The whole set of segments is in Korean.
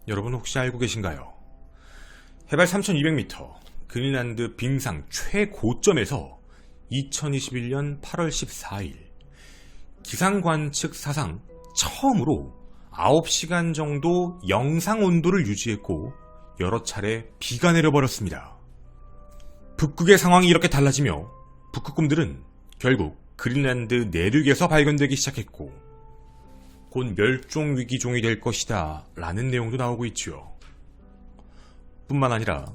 여러분 혹시 알고 계신가요? 해발 3200m 그린란드 빙상 최고점에서 2021년 8월 14일 기상관측 사상 처음으로 9시간 정도 영상 온도를 유지했고 여러 차례 비가 내려버렸습니다. 북극의 상황이 이렇게 달라지며 북극곰들은 결국 그린란드 내륙에서 발견되기 시작했고 곧 멸종위기종이 될 것이다 라는 내용도 나오고 있지요. 뿐만 아니라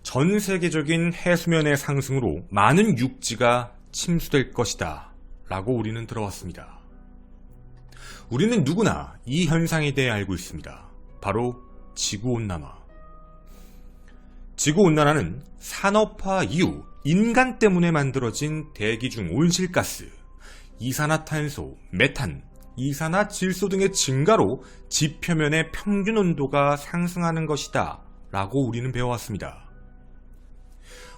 전 세계적인 해수면의 상승으로 많은 육지가 침수될 것이다 라고 우리는 들어왔습니다. 우리는 누구나 이 현상에 대해 알고 있습니다. 바로 지구온난화. 지구온난화는 산업화 이후 인간 때문에 만들어진 대기 중 온실가스, 이산화탄소, 메탄, 이산화질소 등의 증가로 지표면의 평균 온도가 상승하는 것이다 라고 우리는 배워왔습니다.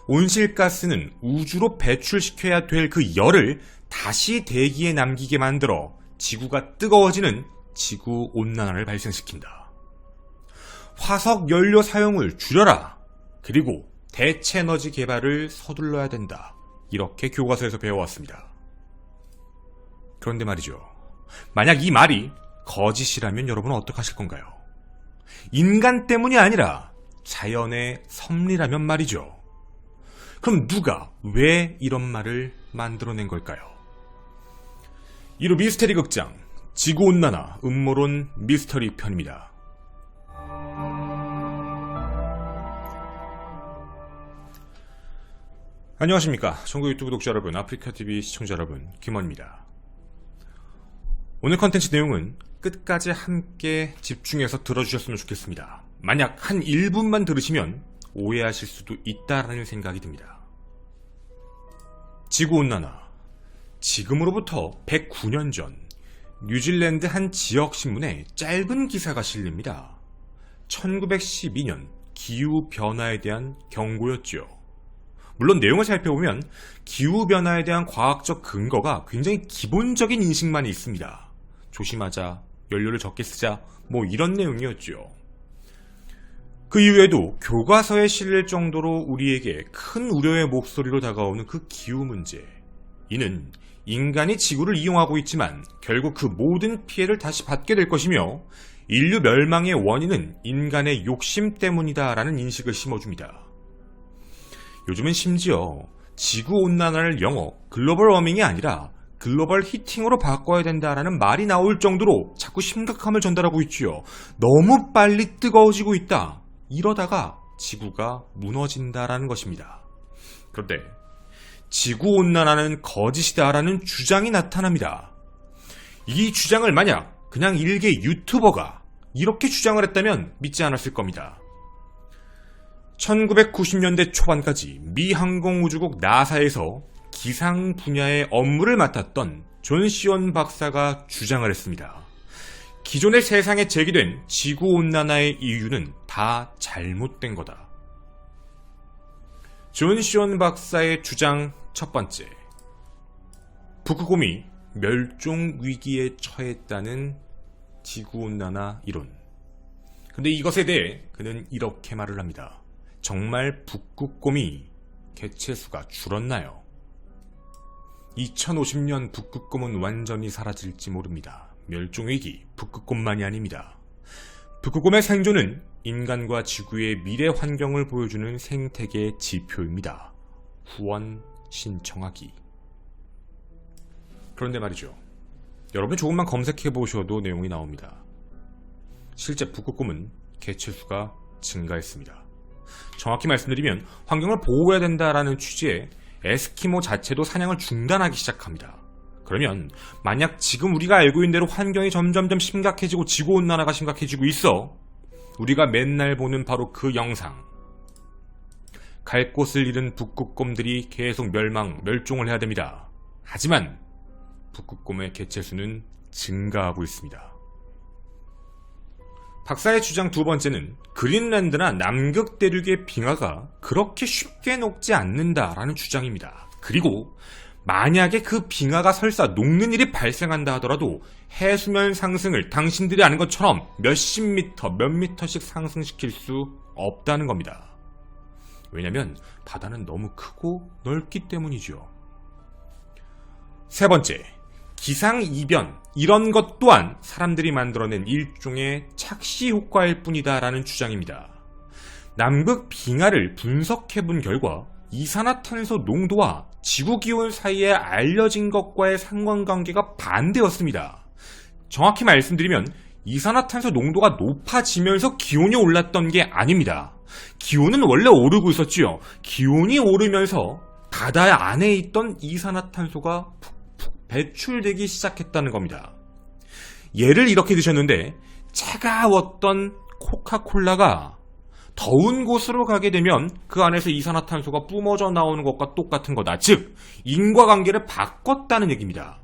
온실가스는 우주로 배출시켜야 될 그 열을 다시 대기에 남기게 만들어 지구가 뜨거워지는 지구온난화를 발생시킨다. 화석 연료 사용을 줄여라. 그리고 대체 에너지 개발을 서둘러야 된다. 이렇게 교과서에서 배워왔습니다. 그런데 말이죠. 만약 이 말이 거짓이라면 여러분은 어떡하실 건가요? 인간 때문이 아니라 자연의 섭리라면 말이죠. 그럼 누가 왜 이런 말을 만들어낸 걸까요? 이로 미스테리 극장 지구온난화 음모론 미스터리 편입니다. 안녕하십니까. 전국 유튜브 독자 여러분, 아프리카TV 시청자 여러분, 김원입니다. 오늘 컨텐츠 내용은 끝까지 함께 집중해서 들어주셨으면 좋겠습니다. 만약 한 1분만 들으시면 오해하실 수도 있다라는 생각이 듭니다. 지구온난화. 지금으로부터 109년 전 뉴질랜드 한 지역신문에 짧은 기사가 실립니다. 1912년 기후변화에 대한 경고였죠. 물론 내용을 살펴보면 기후변화에 대한 과학적 근거가 굉장히 기본적인 인식만 있습니다. 조심하자, 연료를 적게 쓰자, 뭐 이런 내용이었죠. 그 이후에도 교과서에 실릴 정도로 우리에게 큰 우려의 목소리로 다가오는 그 기후 문제. 이는 인간이 지구를 이용하고 있지만 결국 그 모든 피해를 다시 받게 될 것이며 인류 멸망의 원인은 인간의 욕심 때문이다라는 인식을 심어줍니다. 요즘은 심지어 지구온난화를 영어 글로벌 워밍이 아니라 글로벌 히팅으로 바꿔야 된다라는 말이 나올 정도로 자꾸 심각함을 전달하고 있지요. 너무 빨리 뜨거워지고 있다. 이러다가 지구가 무너진다라는 것입니다. 그런데 지구온난화는 거짓이다라는 주장이 나타납니다. 이 주장을 만약 그냥 일개 유튜버가 이렇게 주장을 했다면 믿지 않았을 겁니다. 1990년대 초반까지 미 항공우주국 나사에서 기상 분야의 업무를 맡았던 존 시온 박사가 주장을 했습니다. 기존의 세상에 제기된 지구온난화의 이유는 다 잘못된 거다. 존 시온 박사의 주장 첫 번째. 북극곰이 멸종위기에 처했다는 지구온난화 이론. 근데 이것에 대해 그는 이렇게 말을 합니다. 정말 북극곰이 개체수가 줄었나요? 2050년 북극곰은 완전히 사라질지 모릅니다. 멸종위기, 북극곰만이 아닙니다. 북극곰의 생존은 인간과 지구의 미래 환경을 보여주는 생태계 지표입니다. 후원 신청하기. 그런데 말이죠. 여러분이 조금만 검색해 보셔도 내용이 나옵니다. 실제 북극곰은 개체수가 증가했습니다. 정확히 말씀드리면 환경을 보호해야 된다라는 취지의 에스키모 자체도 사냥을 중단하기 시작합니다. 그러면 만약 지금 우리가 알고 있는 대로 환경이 점점점 심각해지고 지구온난화가 심각해지고 있어. 우리가 맨날 보는 바로 그 영상. 갈 곳을 잃은 북극곰들이 계속 멸종을 해야 됩니다. 하지만 북극곰의 개체수는 증가하고 있습니다. 박사의 주장 두 번째는 그린란드나 남극 대륙의 빙하가 그렇게 쉽게 녹지 않는다라는 주장입니다. 그리고 만약에 그 빙하가 설사 녹는 일이 발생한다 하더라도 해수면 상승을 당신들이 아는 것처럼 몇십 미터, 몇 미터씩 상승시킬 수 없다는 겁니다. 왜냐면 바다는 너무 크고 넓기 때문이죠. 세 번째, 기상이변. 이런 것 또한 사람들이 만들어낸 일종의 착시 효과일 뿐이다 라는 주장입니다. 남극 빙하를 분석해본 결과 이산화탄소 농도와 지구기온 사이에 알려진 것과의 상관관계가 반대였습니다. 정확히 말씀드리면 이산화탄소 농도가 높아지면서 기온이 올랐던 게 아닙니다. 기온은 원래 오르고 있었지요. 기온이 오르면서 바다 안에 있던 이산화탄소가 푹푹 배출되기 시작했다는 겁니다. 예를 이렇게 드셨는데 차가웠던 코카콜라가 더운 곳으로 가게 되면 그 안에서 이산화탄소가 뿜어져 나오는 것과 똑같은 거다. 즉, 인과관계를 바꿨다는 얘기입니다.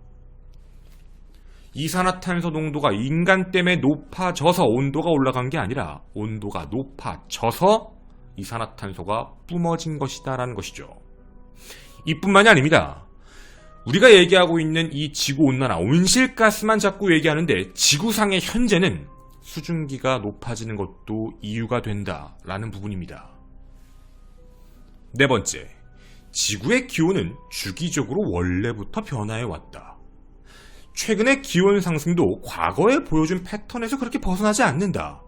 이산화탄소 농도가 인간 때문에 높아져서 온도가 올라간 게 아니라 온도가 높아져서 이산화탄소가 뿜어진 것이다 라는 것이죠. 이뿐만이 아닙니다. 우리가 얘기하고 있는 이 지구온난화, 온실가스만 자꾸 얘기하는데 지구상의 현재는 수증기가 높아지는 것도 이유가 된다라는 부분입니다. 네 번째, 지구의 기온은 주기적으로 원래부터 변화해왔다. 최근의 기온 상승도 과거에 보여준 패턴에서 그렇게 벗어나지 않는다.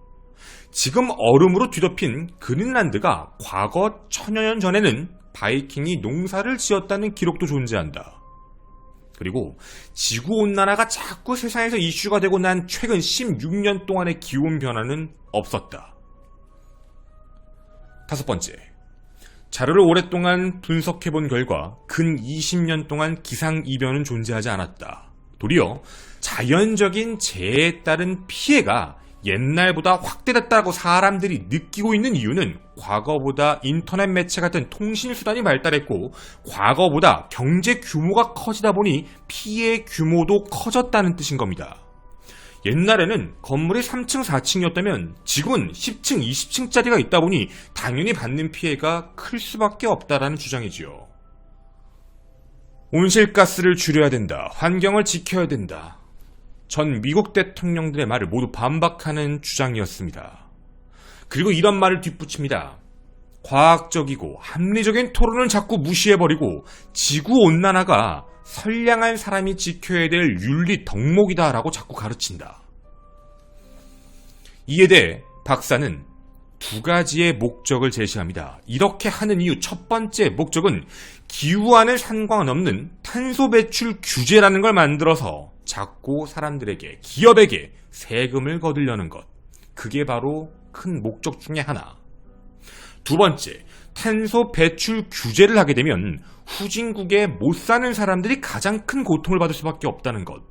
지금 얼음으로 뒤덮인 그린란드가 과거 천여 년 전에는 바이킹이 농사를 지었다는 기록도 존재한다. 그리고 지구온난화가 자꾸 세상에서 이슈가 되고 난 최근 16년 동안의 기온 변화는 없었다. 다섯 번째, 자료를 오랫동안 분석해본 결과 근 20년 동안 기상이변은 존재하지 않았다. 도리어 자연적인 재해에 따른 피해가 옛날보다 확대됐다고 사람들이 느끼고 있는 이유는 과거보다 인터넷 매체 같은 통신수단이 발달했고 과거보다 경제 규모가 커지다 보니 피해 규모도 커졌다는 뜻인 겁니다. 옛날에는 건물이 3층, 4층이었다면 지금은 10층, 20층짜리가 있다 보니 당연히 받는 피해가 클 수밖에 없다라는 주장이지요. 온실가스를 줄여야 된다. 환경을 지켜야 된다. 전 미국 대통령들의 말을 모두 반박하는 주장이었습니다. 그리고 이런 말을 뒷붙입니다. 과학적이고 합리적인 토론을 자꾸 무시해버리고 지구온난화가 선량한 사람이 지켜야 될 윤리 덕목이다라고 자꾸 가르친다. 이에 대해 박사는 두 가지의 목적을 제시합니다. 이렇게 하는 이유 첫 번째 목적은 기후와는 상관없는 탄소 배출 규제라는 걸 만들어서 자꾸 사람들에게, 기업에게 세금을 거두려는 것. 그게 바로 큰 목적 중에 하나. 두 번째, 탄소 배출 규제를 하게 되면 후진국에 못 사는 사람들이 가장 큰 고통을 받을 수밖에 없다는 것.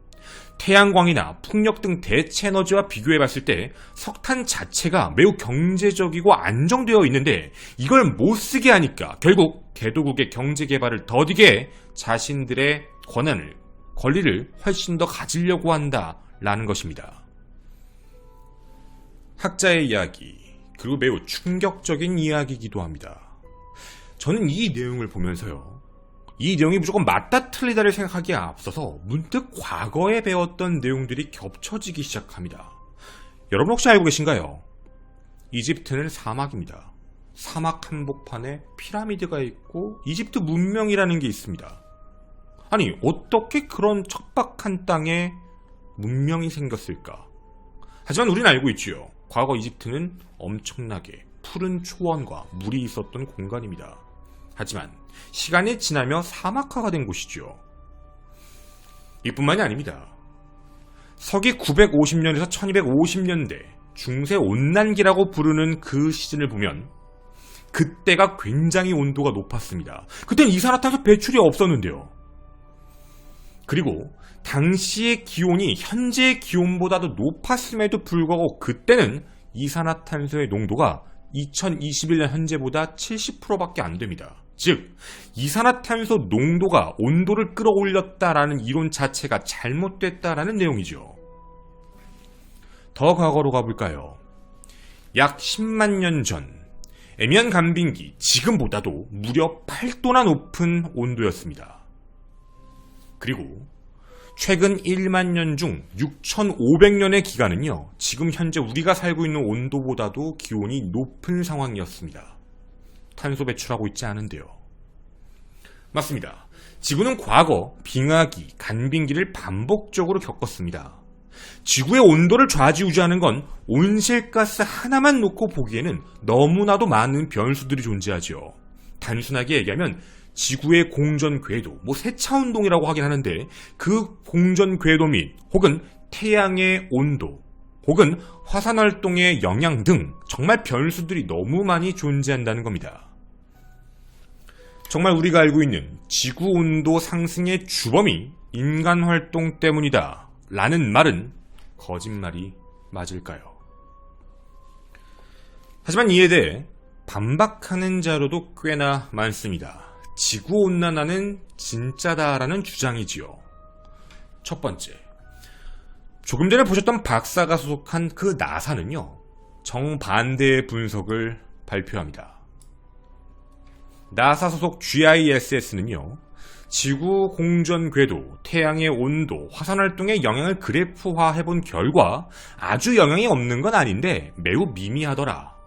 태양광이나 풍력 등 대체 에너지와 비교해봤을 때 석탄 자체가 매우 경제적이고 안정되어 있는데 이걸 못 쓰게 하니까 결국 개도국의 경제개발을 더디게 자신들의 권리를 훨씬 더 가지려고 한다라는 것입니다. 학자의 이야기, 그리고 매우 충격적인 이야기이기도 합니다. 저는 이 내용을 보면서요, 이 내용이 무조건 맞다 틀리다를 생각하기에 앞서서 문득 과거에 배웠던 내용들이 겹쳐지기 시작합니다. 여러분 혹시 알고 계신가요? 이집트는 사막입니다. 사막 한복판에 피라미드가 있고 이집트 문명이라는 게 있습니다. 아니, 어떻게 그런 척박한 땅에 문명이 생겼을까? 하지만 우리는 알고 있지요. 과거 이집트는 엄청나게 푸른 초원과 물이 있었던 공간입니다. 하지만 시간이 지나며 사막화가 된 곳이죠. 이뿐만이 아닙니다. 서기 950년에서 1250년대 중세 온난기라고 부르는 그 시즌을 보면 그때가 굉장히 온도가 높았습니다. 그때는 이산화탄소 배출이 없었는데요. 그리고 당시의 기온이 현재의 기온보다도 높았음에도 불구하고 그때는 이산화탄소의 농도가 2021년 현재보다 70%밖에 안 됩니다. 즉, 이산화탄소 농도가 온도를 끌어올렸다라는 이론 자체가 잘못됐다라는 내용이죠. 더 과거로 가볼까요? 약 10만 년 전, 애면 간빙기 지금보다도 무려 8도나 높은 온도였습니다. 그리고 최근 1만 년 중 6,500년의 기간은요, 지금 현재 우리가 살고 있는 온도보다도 기온이 높은 상황이었습니다. 탄소 배출하고 있지 않은데요. 맞습니다. 지구는 과거 빙하기, 간빙기를 반복적으로 겪었습니다. 지구의 온도를 좌지우지하는 건 온실가스 하나만 놓고 보기에는 너무나도 많은 변수들이 존재하죠. 단순하게 얘기하면 지구의 공전 궤도, 세차운동이라고 하긴 하는데 그 공전 궤도 및 혹은 태양의 온도, 혹은 화산활동의 영향 등 정말 변수들이 너무 많이 존재한다는 겁니다. 정말 우리가 알고 있는 지구온도 상승의 주범이 인간활동 때문이다 라는 말은 거짓말이 맞을까요? 하지만 이에 대해 반박하는 자료도 꽤나 많습니다. 지구온난화는 진짜다라는 주장이지요. 첫 번째, 조금 전에 보셨던 박사가 소속한 그 나사는요, 정반대의 분석을 발표합니다. 나사 소속 GISS는요, 지구 공전 궤도, 태양의 온도, 화산활동의 영향을 그래프화해본 결과 아주 영향이 없는 건 아닌데 매우 미미하더라.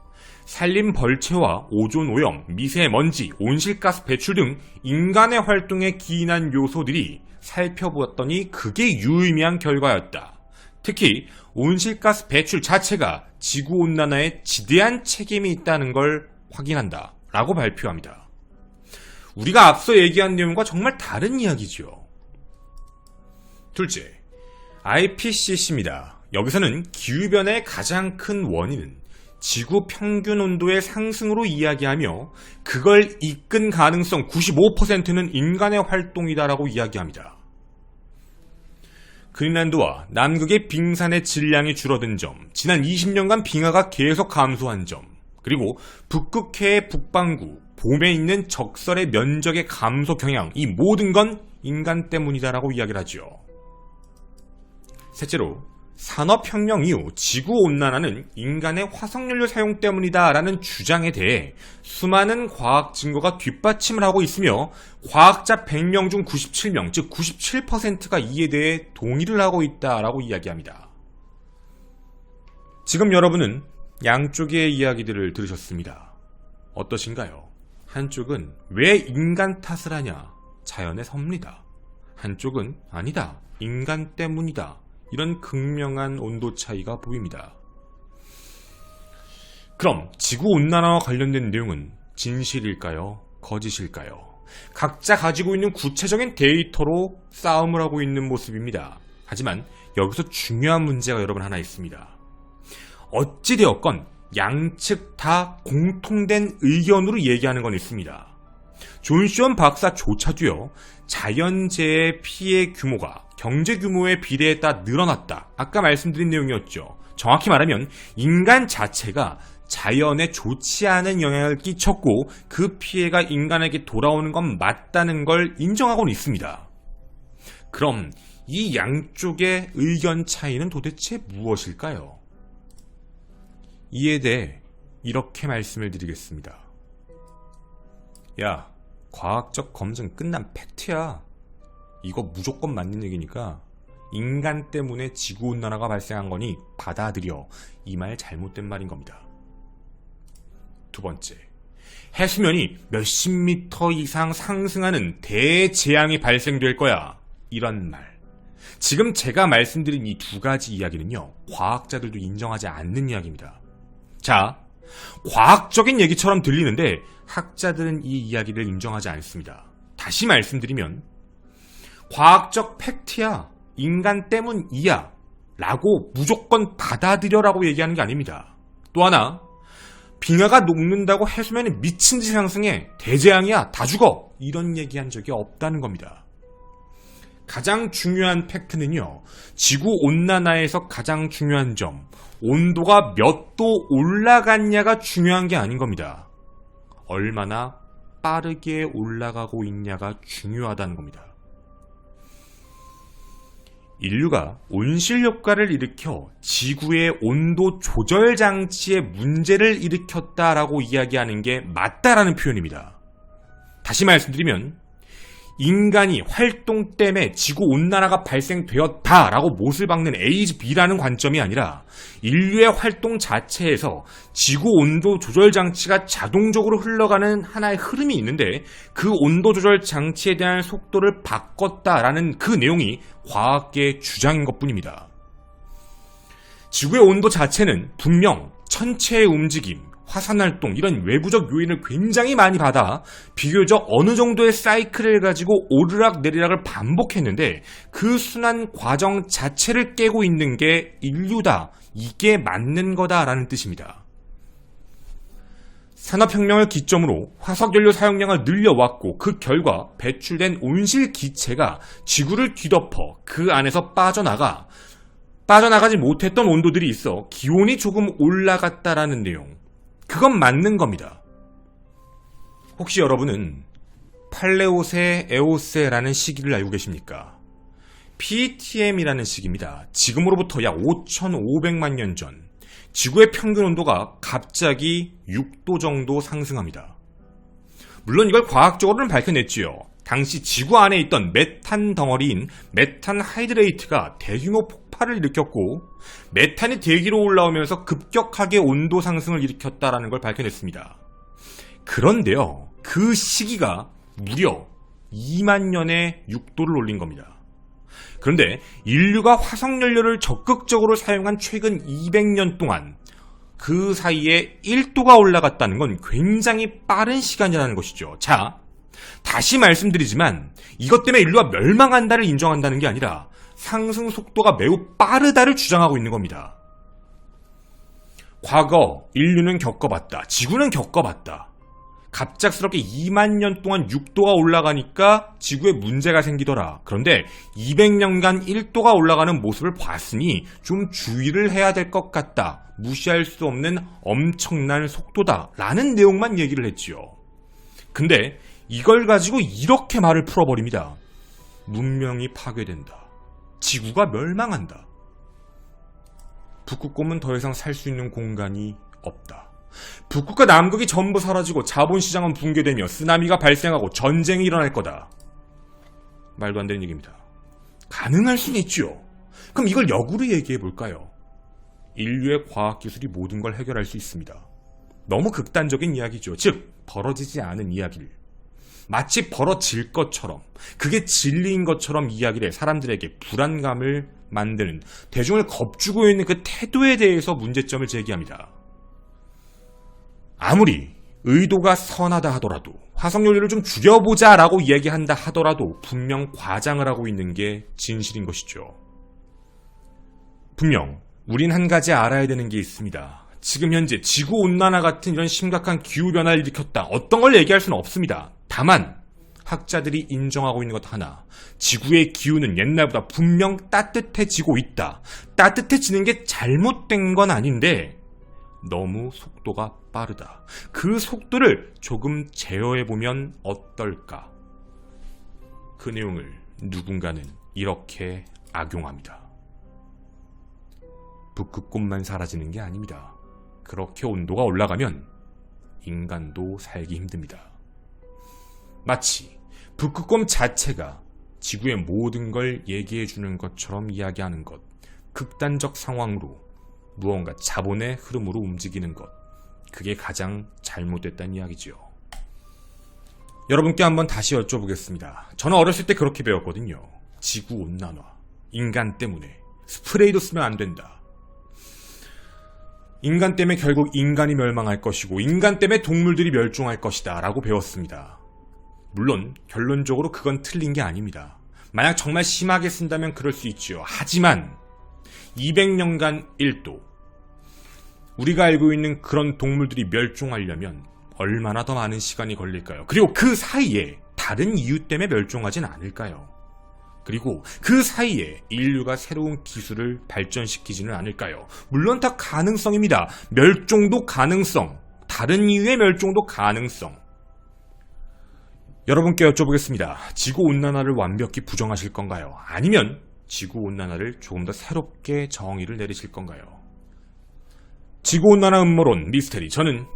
산림 벌채와 오존 오염, 미세먼지, 온실가스 배출 등 인간의 활동에 기인한 요소들이 살펴보았더니 그게 유의미한 결과였다. 특히 온실가스 배출 자체가 지구온난화에 지대한 책임이 있다는 걸 확인한다 라고 발표합니다. 우리가 앞서 얘기한 내용과 정말 다른 이야기죠. 둘째, IPCC입니다. 여기서는 기후변화의 가장 큰 원인은 지구 평균 온도의 상승으로 이야기하며 그걸 이끈 가능성 95%는 인간의 활동이다라고 이야기합니다. 그린란드와 남극의 빙산의 질량이 줄어든 점, 지난 20년간 빙하가 계속 감소한 점, 그리고 북극해의 북반구, 봄에 있는 적설의 면적의 감소 경향, 이 모든 건 인간 때문이다라고 이야기를 하죠. 셋째로, 산업혁명 이후 지구온난화는 인간의 화석연료 사용 때문이다라는 주장에 대해 수많은 과학 증거가 뒷받침을 하고 있으며 과학자 100명 중 97명, 즉 97%가 이에 대해 동의를 하고 있다라고 이야기합니다. 지금 여러분은 양쪽의 이야기들을 들으셨습니다. 어떠신가요? 한쪽은 왜 인간 탓을 하냐? 자연의 섭리다. 한쪽은 아니다. 인간 때문이다. 이런 극명한 온도 차이가 보입니다. 그럼 지구온난화와 관련된 내용은 진실일까요? 거짓일까요? 각자 가지고 있는 구체적인 데이터로 싸움을 하고 있는 모습입니다. 하지만 여기서 중요한 문제가 여러분 하나 있습니다. 어찌되었건 양측 다 공통된 의견으로 얘기하는 건 있습니다. 존 시원 박사조차도요, 자연재해 피해 규모가 경제 규모의 비례에 따라 늘어났다. 아까 말씀드린 내용이었죠. 정확히 말하면 인간 자체가 자연에 좋지 않은 영향을 끼쳤고 그 피해가 인간에게 돌아오는 건 맞다는 걸 인정하고는 있습니다. 그럼 이 양쪽의 의견 차이는 도대체 무엇일까요? 이에 대해 이렇게 말씀을 드리겠습니다. 야, 과학적 검증 끝난 팩트야. 이거 무조건 맞는 얘기니까 인간 때문에 지구온난화가 발생한 거니 받아들여. 이 말 잘못된 말인 겁니다. 두 번째, 해수면이 몇십 미터 이상 상승하는 대재앙이 발생될 거야. 이런 말. 지금 제가 말씀드린 이 두 가지 이야기는요, 과학자들도 인정하지 않는 이야기입니다. 자, 과학적인 얘기처럼 들리는데 학자들은 이 이야기를 인정하지 않습니다. 다시 말씀드리면 과학적 팩트야, 인간 때문이야 라고 무조건 받아들여라고 얘기하는 게 아닙니다. 또 하나, 빙하가 녹는다고 해수면이 미친 듯이 상승해, 대재앙이야, 다 죽어, 이런 얘기한 적이 없다는 겁니다. 가장 중요한 팩트는요, 지구온난화에서 가장 중요한 점, 온도가 몇 도 올라갔냐가 중요한 게 아닌 겁니다. 얼마나 빠르게 올라가고 있냐가 중요하다는 겁니다. 인류가 온실효과를 일으켜 지구의 온도 조절 장치에 문제를 일으켰다라고 이야기하는 게 맞다라는 표현입니다. 다시 말씀드리면 인간이 활동 때문에 지구온난화가 발생되었다라고 못을 박는 AGB라는 관점이 아니라 인류의 활동 자체에서 지구온도 조절 장치가 자동적으로 흘러가는 하나의 흐름이 있는데 그 온도 조절 장치에 대한 속도를 바꿨다라는 그 내용이 과학계의 주장인 것뿐입니다. 지구의 온도 자체는 분명 천체의 움직임, 화산활동 이런 외부적 요인을 굉장히 많이 받아 비교적 어느 정도의 사이클을 가지고 오르락내리락을 반복했는데 그 순환 과정 자체를 깨고 있는 게 인류다. 이게 맞는 거다라는 뜻입니다. 산업혁명을 기점으로 화석연료 사용량을 늘려왔고 그 결과 배출된 온실 기체가 지구를 뒤덮어 그 안에서 빠져나가지 못했던 온도들이 있어 기온이 조금 올라갔다라는 내용. 그건 맞는 겁니다. 혹시 여러분은 팔레오세, 에오세라는 시기를 알고 계십니까? PTM이라는 시기입니다. 지금으로부터 약 5,500만 년 전 지구의 평균 온도가 갑자기 6도 정도 상승합니다. 물론 이걸 과학적으로는 밝혀냈지요. 당시 지구 안에 있던 메탄 덩어리인 메탄 하이드레이트가 대규모 폭발을 일으켰고 메탄이 대기로 올라오면서 급격하게 온도 상승을 일으켰다라는 걸 밝혀냈습니다. 그런데요, 그 시기가 무려 2만 년에 6도를 올린 겁니다. 그런데 인류가 화석연료를 적극적으로 사용한 최근 200년 동안 그 사이에 1도가 올라갔다는 건 굉장히 빠른 시간이라는 것이죠. 자, 다시 말씀드리지만 이것 때문에 인류가 멸망한다를 인정한다는 게 아니라 상승 속도가 매우 빠르다를 주장하고 있는 겁니다. 과거 인류는 겪어봤다. 지구는 겪어봤다. 갑작스럽게 2만 년 동안 6도가 올라가니까 지구에 문제가 생기더라. 그런데 200년간 1도가 올라가는 모습을 봤으니 좀 주의를 해야 될 것 같다. 무시할 수 없는 엄청난 속도다. 라는 내용만 얘기를 했지요. 근데 이걸 가지고 이렇게 말을 풀어버립니다. 문명이 파괴된다. 지구가 멸망한다. 북극곰은 더 이상 살 수 있는 공간이 없다. 북극과 남극이 전부 사라지고 자본시장은 붕괴되며 쓰나미가 발생하고 전쟁이 일어날 거다. 말도 안 되는 얘기입니다. 가능할 수는 있죠. 그럼 이걸 역으로 얘기해 볼까요? 인류의 과학기술이 모든 걸 해결할 수 있습니다. 너무 극단적인 이야기죠. 즉, 벌어지지 않은 이야기를 마치 벌어질 것처럼, 그게 진리인 것처럼 이야기를 해 사람들에게 불안감을 만드는, 대중을 겁주고 있는 그 태도에 대해서 문제점을 제기합니다. 아무리 의도가 선하다 하더라도, 화석연료를 좀 줄여보자 라고 이야기한다 하더라도 분명 과장을 하고 있는 게 진실인 것이죠. 분명 우린 한 가지 알아야 되는 게 있습니다. 지금 현재 지구온난화 같은 이런 심각한 기후변화를 일으켰다. 어떤 걸 얘기할 수는 없습니다. 다만 학자들이 인정하고 있는 것 하나, 지구의 기후는 옛날보다 분명 따뜻해지고 있다. 따뜻해지는 게 잘못된 건 아닌데 너무 속도가 빠르다. 그 속도를 조금 제어해보면 어떨까? 그 내용을 누군가는 이렇게 악용합니다. 북극곰만 사라지는 게 아닙니다. 그렇게 온도가 올라가면 인간도 살기 힘듭니다. 마치 북극곰 자체가 지구의 모든 걸 얘기해주는 것처럼 이야기하는 것, 극단적 상황으로 무언가 자본의 흐름으로 움직이는 것, 그게 가장 잘못됐다는 이야기지요. 여러분께 한번 다시 여쭤보겠습니다. 저는 어렸을 때 그렇게 배웠거든요. 지구온난화, 인간 때문에 스프레이도 쓰면 안 된다. 인간 때문에 결국 인간이 멸망할 것이고 인간 때문에 동물들이 멸종할 것이다 라고 배웠습니다. 물론 결론적으로 그건 틀린 게 아닙니다. 만약 정말 심하게 쓴다면 그럴 수 있죠. 하지만 200년간 1도, 우리가 알고 있는 그런 동물들이 멸종하려면 얼마나 더 많은 시간이 걸릴까요? 그리고 그 사이에 다른 이유 때문에 멸종하진 않을까요? 그리고 그 사이에 인류가 새로운 기술을 발전시키지는 않을까요? 물론 다 가능성입니다. 멸종도 가능성, 다른 이유의 멸종도 가능성. 여러분께 여쭤보겠습니다. 지구온난화를 완벽히 부정하실 건가요? 아니면 지구온난화를 조금 더 새롭게 정의를 내리실 건가요? 지구온난화 음모론 미스테리, 저는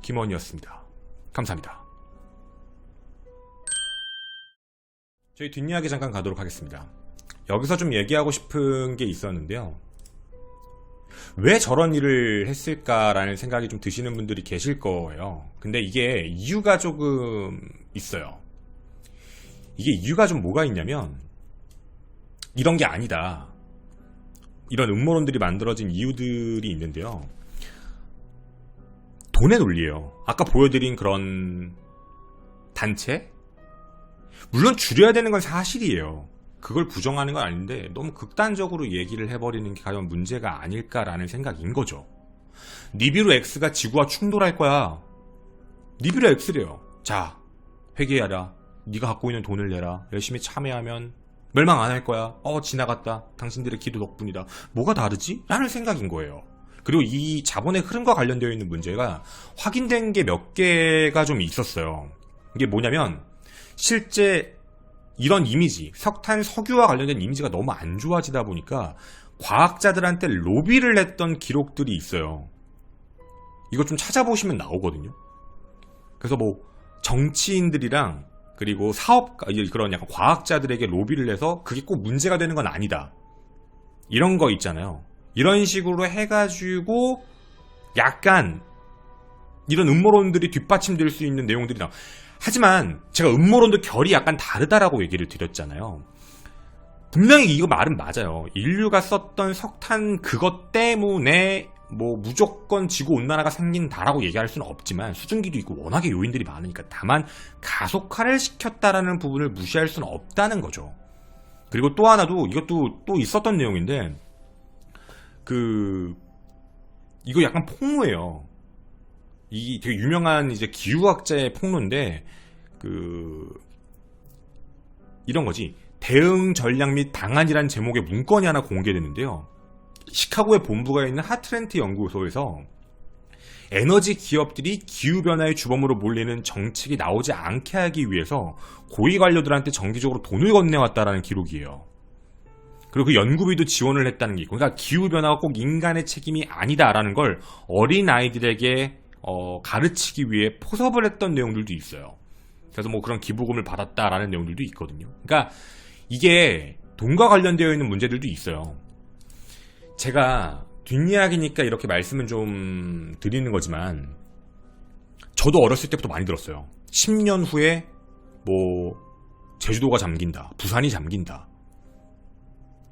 김원희였습니다. 감사합니다. 저희 뒷이야기 잠깐 가도록 하겠습니다. 여기서 좀 얘기하고 싶은 게 있었는데요. 왜 저런 일을 했을까라는 생각이 좀 드시는 분들이 계실 거예요. 근데 이게 이유가 조금 있어요. 이게 이유가 좀 뭐가 있냐면 이런 게 아니다. 이런 음모론들이 만들어진 이유들이 있는데요. 돈의 논리예요. 아까 보여드린 그런 단체? 물론 줄여야 되는 건 사실이에요. 그걸 부정하는 건 아닌데 너무 극단적으로 얘기를 해버리는 게 과연 문제가 아닐까라는 생각인 거죠. 니비루 X가 지구와 충돌할 거야. 니비루 X래요. 자, 회개하라. 네가 갖고 있는 돈을 내라. 열심히 참여하면 멸망 안 할 거야. 지나갔다. 당신들의 기도 덕분이다. 뭐가 다르지? 라는 생각인 거예요. 그리고 이 자본의 흐름과 관련되어 있는 문제가 확인된 게 몇 개가 좀 있었어요. 이게 뭐냐면 실제 이런 이미지, 석탄, 석유와 관련된 이미지가 너무 안 좋아지다 보니까 과학자들한테 로비를 했던 기록들이 있어요. 이거 좀 찾아보시면 나오거든요. 그래서 뭐 정치인들이랑 그리고 사업가, 그런 약간 과학자들에게 로비를 해서 그게 꼭 문제가 되는 건 아니다. 이런 거 있잖아요. 이런 식으로 해가지고 약간 이런 음모론들이 뒷받침될 수 있는 내용들이 나와. 하지만 제가 음모론도 결이 약간 다르다라고 얘기를 드렸잖아요. 분명히 이거 말은 맞아요. 인류가 썼던 석탄 그것 때문에 뭐 무조건 지구온난화가 생긴다라고 얘기할 수는 없지만 수증기도 있고 워낙에 요인들이 많으니까 다만 가속화를 시켰다라는 부분을 무시할 수는 없다는 거죠. 그리고 또 하나도 이것도 또 있었던 내용인데 이거 약간 폭로예요. 이 되게 유명한 이제 기후학자의 폭로인데 이런 거지. 대응 전략 및 방안이란 제목의 문건이 하나 공개됐는데요. 시카고에 본부가 있는 하트랜트 연구소에서 에너지 기업들이 기후변화의 주범으로 몰리는 정책이 나오지 않게 하기 위해서 고위 관료들한테 정기적으로 돈을 건네왔다라는 기록이에요. 그리고 그 연구비도 지원을 했다는 게 있고, 그러니까 기후변화가 꼭 인간의 책임이 아니다라는 걸 어린아이들에게 가르치기 위해 포섭을 했던 내용들도 있어요. 그래서 뭐 그런 기부금을 받았다라는 내용들도 있거든요. 그러니까 이게 돈과 관련되어 있는 문제들도 있어요. 제가 뒷이야기니까 이렇게 말씀은 좀 드리는 거지만 저도 어렸을 때부터 많이 들었어요. 10년 후에 뭐 제주도가 잠긴다, 부산이 잠긴다.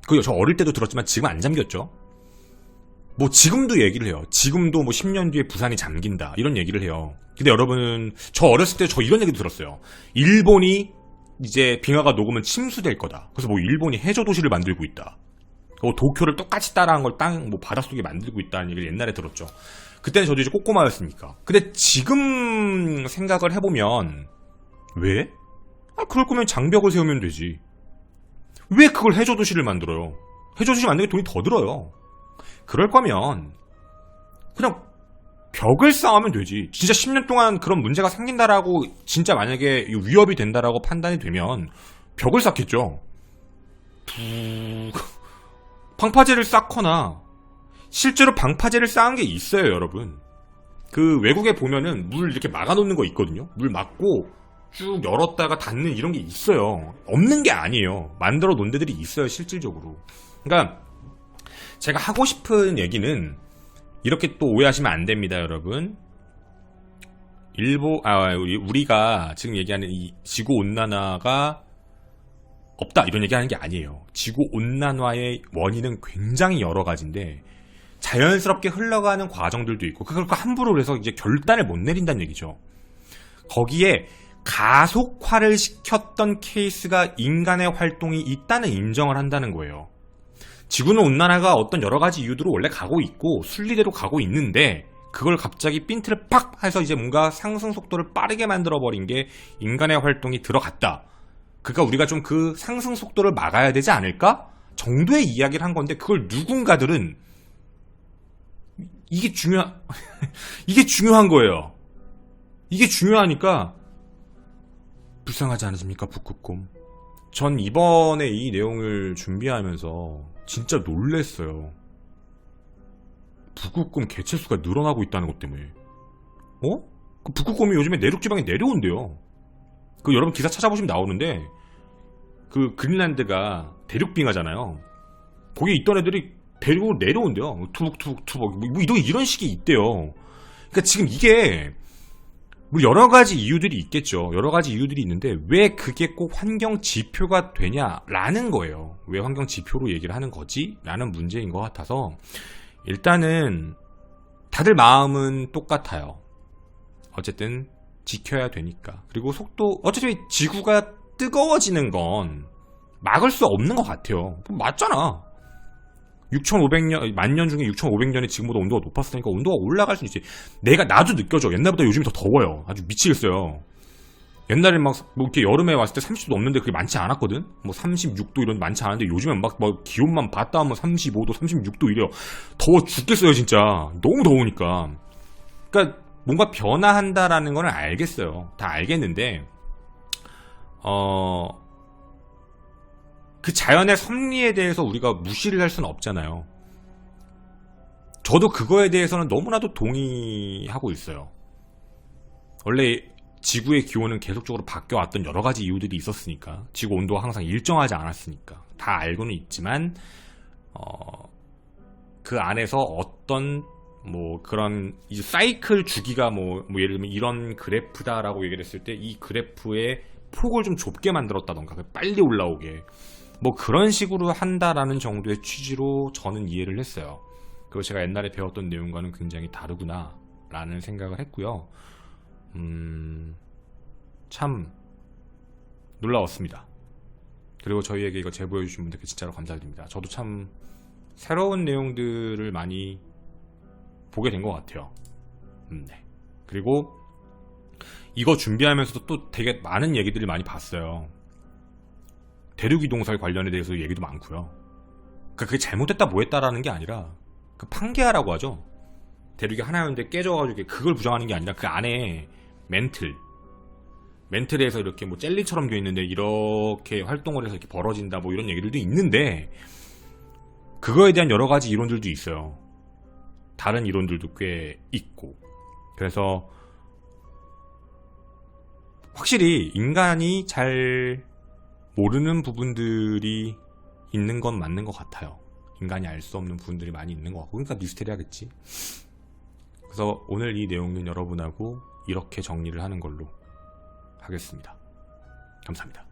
그거 저 어릴 때도 들었지만 지금 안 잠겼죠. 뭐 지금도 얘기를 해요. 지금도 뭐 10년 뒤에 부산이 잠긴다 이런 얘기를 해요. 근데 여러분, 저 어렸을 때 저 이런 얘기도 들었어요. 일본이 이제 빙하가 녹으면 침수될 거다. 그래서 뭐 일본이 해저 도시를 만들고 있다. 도쿄를 똑같이 따라한 걸 뭐 바닷속에 만들고 있다는 얘기를 옛날에 들었죠. 그때는 저도 이제 꼬꼬마였으니까. 근데 지금 생각을 해보면 왜? 그럴 거면 장벽을 세우면 되지. 왜 그걸 해저 도시를 만들어요? 해저 도시 만들기 돈이 더 들어요. 그럴 거면 그냥 벽을 쌓으면 되지. 진짜 10년 동안 그런 문제가 생긴다라고 진짜 만약에 위협이 된다라고 판단이 되면 벽을 쌓겠죠. 방파제를 쌓거나 실제로 방파제를 쌓은 게 있어요, 여러분. 그 외국에 보면은 물 이렇게 막아놓는 거 있거든요. 물 막고 쭉 열었다가 닫는 이런 게 있어요. 없는 게 아니에요. 만들어 놓은 데들이 있어요, 실질적으로. 그러니까 제가 하고 싶은 얘기는 이렇게 또 오해하시면 안 됩니다, 여러분. 우리가 지금 얘기하는 이 지구 온난화가 없다 이런 얘기하는 게 아니에요. 지구 온난화의 원인은 굉장히 여러 가지인데 자연스럽게 흘러가는 과정들도 있고 그걸 함부로 해서 이제 결단을 못 내린다는 얘기죠. 거기에 가속화를 시켰던 케이스가 인간의 활동이 있다는 인정을 한다는 거예요. 지구는 온난화가 어떤 여러 가지 이유들로 원래 가고 있고 순리대로 가고 있는데 그걸 갑자기 핀트를 팍 해서 이제 뭔가 상승 속도를 빠르게 만들어버린 게 인간의 활동이 들어갔다. 그러니까 우리가 좀 그 상승 속도를 막아야 되지 않을까? 정도의 이야기를 한 건데 그걸 누군가들은 이게 중요한 거예요. 이게 중요하니까 불쌍하지 않으십니까, 북극곰? 전 이번에 이 내용을 준비하면서 진짜 놀랬어요. 북극곰 개체수가 늘어나고 있다는 것 때문에. 그 북극곰이 요즘에 내륙 지방에 내려온대요. 그 여러분 기사 찾아보시면 나오는데 그 그린란드가 대륙빙하잖아요. 거기 있던 애들이 대륙으로 내려온대요. 투벅투벅 뭐 이런 식이 있대요. 그러니까 지금 이게 뭐 여러 가지 이유들이 있겠죠. 여러 가지 이유들이 있는데 왜 그게 꼭 환경 지표가 되냐라는 거예요. 왜 환경 지표로 얘기를 하는 거지? 라는 문제인 것 같아서 일단은 다들 마음은 똑같아요. 어쨌든 지켜야 되니까. 그리고 속도, 어차피 지구가 뜨거워지는 건 막을 수 없는 것 같아요. 맞잖아. 6,500년, 만 년 중에 6,500년에 지금보다 온도가 높았으니까 온도가 올라갈 수 있지. 나도 느껴져. 옛날보다 요즘이 더 더워요. 아주 미치겠어요. 옛날에 막, 뭐 이렇게 여름에 왔을 때 30도 넘는데 그게 많지 않았거든? 뭐 36도 이런 많지 않은데 요즘엔 막 기온만 봤다 하면 35도, 36도 이래요. 더워 죽겠어요, 진짜. 너무 더우니까. 그러니까 뭔가 변화한다라는 건 알겠어요. 다 알겠는데, 그 자연의 섭리에 대해서 우리가 무시를 할 수는 없잖아요. 저도 그거에 대해서는 너무나도 동의하고 있어요. 원래 지구의 기온은 계속적으로 바뀌어왔던 여러 가지 이유들이 있었으니까, 지구 온도가 항상 일정하지 않았으니까 다 알고는 있지만 그 안에서 어떤 뭐 그런 이제 사이클 주기가 뭐 예를 들면 이런 그래프다라고 얘기를 했을 때 이 그래프의 폭을 좀 좁게 만들었다던가 빨리 올라오게 뭐 그런 식으로 한다라는 정도의 취지로 저는 이해를 했어요. 그리고 제가 옛날에 배웠던 내용과는 굉장히 다르구나 라는 생각을 했고요. 참 놀라웠습니다. 그리고 저희에게 이거 제보해 주신 분들께 진짜로 감사드립니다. 저도 참 새로운 내용들을 많이 보게 된 것 같아요. 네. 그리고 이거 준비하면서도 또 되게 많은 얘기들을 많이 봤어요. 대륙이동설 관련에 대해서 얘기도 많고요. 그러니까 그게 잘못됐다 뭐했다라는 게 아니라 그 판게아라고 하죠. 대륙이 하나였는데 깨져가지고 그걸 부정하는 게 아니라 그 안에 멘틀에서 이렇게 뭐 젤리처럼 되어 있는데 이렇게 활동을 해서 이렇게 벌어진다 뭐 이런 얘기들도 있는데 그거에 대한 여러 가지 이론들도 있어요. 다른 이론들도 꽤 있고. 그래서 확실히 인간이 잘 모르는 부분들이 있는 건 맞는 것 같아요. 인간이 알 수 없는 부분들이 많이 있는 것 같고, 그러니까 미스테리하겠지. 그래서 오늘 이 내용은 여러분하고 이렇게 정리를 하는 걸로 하겠습니다. 감사합니다.